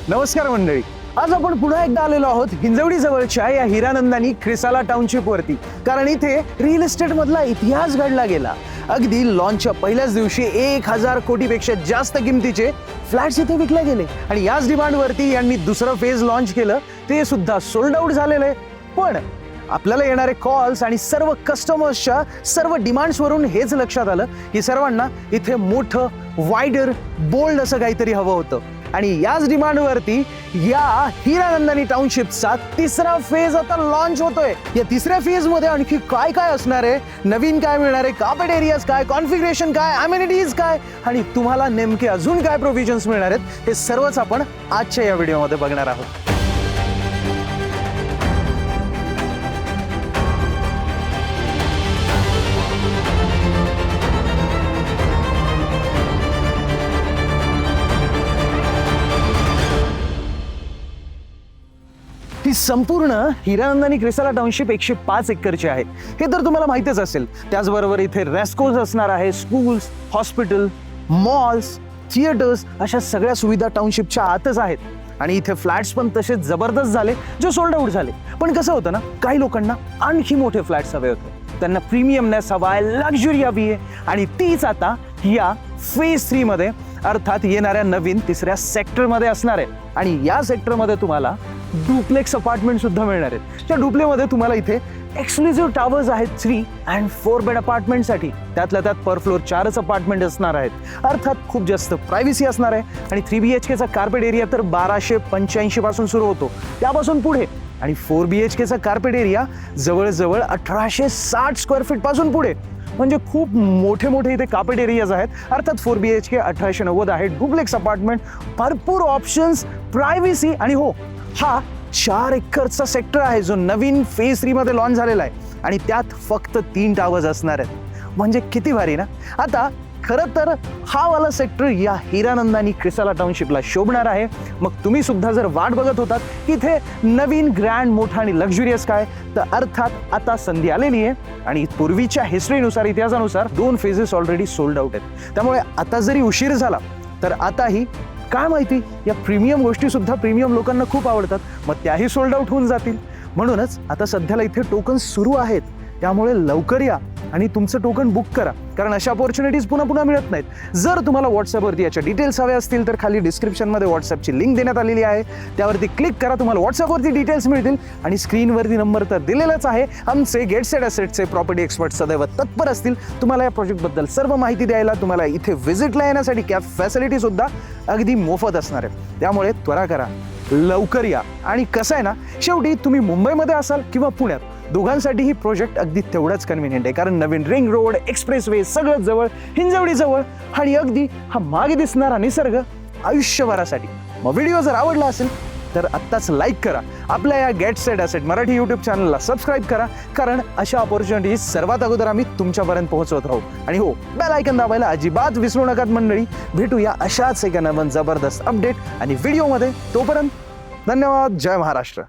नमस्कार मंडळी, आज आपण पुन्हा एकदा आलेलो आहोत हिंजवडी जवळच्या या हिरानंदानी क्रिसाला टाउनशिप वरती, कारण इथे रिअल इस्टेट मधला इतिहास घडला गेला. अगदी लॉन्चच्या पहिल्याच दिवशी 1000 कोटीपेक्षा जास्त किमतीचे फ्लॅट्स इथे विकले गेले आणि याच डिमांड वरती यांनी दुसरं फेज लॉन्च केलं, ते सुद्धा सोल्ड आउट झालेलं आहे. पण आपल्याला येणारे कॉल्स आणि सर्व कस्टमर्सच्या सर्व डिमांड्स वरून हेच लक्षात आलं की सर्वांना इथे मोठं, वाइडर, बोल्ड असं काहीतरी हवं होतं. आणि याच डिमांडवरती या हिरानंदानी टाउनशिपचा तिसरा फेज आता लॉन्च होतोय. या तिसऱ्या फेज मध्ये आणखी काय काय असणार आहे, नवीन काय मिळणार आहे, कार्पेट एरियाज काय, कॉन्फिगरेशन काय, अमेनिटीज काय आणि तुम्हाला नेमके अजून काय प्रोव्हिजन्स मिळणार आहेत, हे सर्वच आपण आजच्या या व्हिडिओमध्ये बघणार आहोत. ही संपूर्ण हिरानंदानी क्रिसाला टाउनशिप 105 एकरची आहे, हे तर तुम्हाला माहितीच असेल. त्याचबरोबर इथे रेस्कोज असणार आहे, स्कूल्स, हॉस्पिटल, मॉल्स, थिएटर्स अशा सगळ्या सुविधा टाउनशिपच्या आतच आहेत. आणि इथे फ्लॅट्स पण तसे जबरदस्त झाले जे सोल्ड आउट झाले. पण कसं होतं ना, काही लोकांना आणखी मोठे फ्लॅट्स हवे होते, त्यांना प्रीमियमनेस हवा आहे, लक्झरी हवी आहे आणि तीच आता या फेज 3 मध्ये अर्थात येणाऱ्या नवीन तिसऱ्या सेक्टरमध्ये असणार आहे. आणि या सेक्टरमध्ये तुम्हाला डुप्लेक्स अपार्टमेंट सुद्धा मिळणार आहेत. त्या डुप्लेमध्ये तुम्हाला इथे एक्सक्लुझिव्ह टावर्स आहेत 3 and 4 बेड अपार्टमेंटसाठी. त्यातल्या त्यात पर फ्लोर 4च अपार्टमेंट असणार आहेत. अर्थात खूप जास्त प्रायव्हसी असणार आहे. आणि 3 BHK चा कार्पेट एरिया तर 1285 पासून सुरू होतो, त्यापासून पुढे. आणि 4 BHK चा कार्पेट एरिया जवळजवळ 1860 स्क्वेअर फीट पासून पुढे. म्हणजे खूप मोठे मोठे इथे कार्पेट एरियाज आहेत. अर्थात 4 BHK 1890 आहे, डुप्लेक्स अपार्टमेंट, भरपूर ऑप्शन्स, प्रायव्हसी. आणि हो, हा 4 एकरचा सेक्टर आहे जो नवीन फेज 3 मध्ये लॉन्च झालेला आहे. आणि त्यात फक्त 3 टावर्स असणार आहेत. म्हणजे किती भारी ना. आता खरं तर हा वाला सेक्टर या हिरानंदानी क्रिसाला टाउनशिपला शोभणार आहे. मग तुम्ही सुद्धा जर वाट बघत होतात की इथे नवीन, ग्रँड, मोठा आणि लक्झुरियस काय, तर अर्थात आता संधी आलेली आहे. आणि पूर्वीच्या हिस्ट्रीनुसार, इतिहासानुसार 2 फेजेस ऑलरेडी सोल्ड आउट आहेत. त्यामुळे आता जरी उशीर झाला तर आताही काय माहिती, या प्रीमियम गोष्टी सुद्धा प्रीमियम लोकांना खूप आवडतात, मग त्याही सोल्ड आउट होऊन जातील. म्हणूनच आता सध्याला इथे टोकन सुरू आहेत. त्यामुळे लवकर या आणि तुमचं टोकन बुक करा, कारण अशा अपॉर्च्युनिटीज पुन्हा पुन्हा मिळत नाहीत. जर तुम्हाला व्हॉट्सअपवरती याच्या डिटेल्स हवे असतील तर खाली डिस्क्रिप्शनमध्ये व्हॉट्सअपची लिंक देण्यात आलेली आहे, त्यावरती क्लिक करा, तुम्हाला व्हॉट्सअपवरती डिटेल्स मिळतील. आणि स्क्रीनवरती नंबर तर दिलेलाच आहे. आमचे गेटसेट असेटचे प्रॉपर्टी एक्सपर्ट सदैव तत्पर असतील तुम्हाला या प्रोजेक्टबद्दल सर्व माहिती द्यायला. तुम्हाला इथे व्हिजिटला येण्यासाठी कॅब फॅसिलिटी सुद्धा अगदी मोफत असणार आहे. त्यामुळे त्वरा करा, लवकर या. आणि कसं आहे ना, शेवटी तुम्ही मुंबईमध्ये असाल किंवा पुण्यात, दोघांसाठी ही प्रोजेक्ट अगदी तेवढाच कन्व्हिनियंट आहे, कारण नवीन रिंग रोड, एक्सप्रेसवे सगळं जवळ, हिंजवडी जवळ आणि अगदी हा मागे दिसणारा निसर्ग आयुष्यभरासाठी. मग व्हिडिओ जर आवडला असेल तर आत्ताच लाईक करा, आपल्या या गेटसेट असेट मराठी यूट्यूब चॅनलला सबस्क्राईब करा, कारण अशा ऑपॉर्च्युनिटीज सर्वात अगोदर आम्ही तुमच्यापर्यंत पोहोचवत राहू. आणि हो, बेल आयकन दाबायला अजिबात विसरू नका मंडळी. भेटूया अशाच एका नवीन जबरदस्त अपडेट आणि व्हिडिओमध्ये. तोपर्यंत धन्यवाद. जय महाराष्ट्र.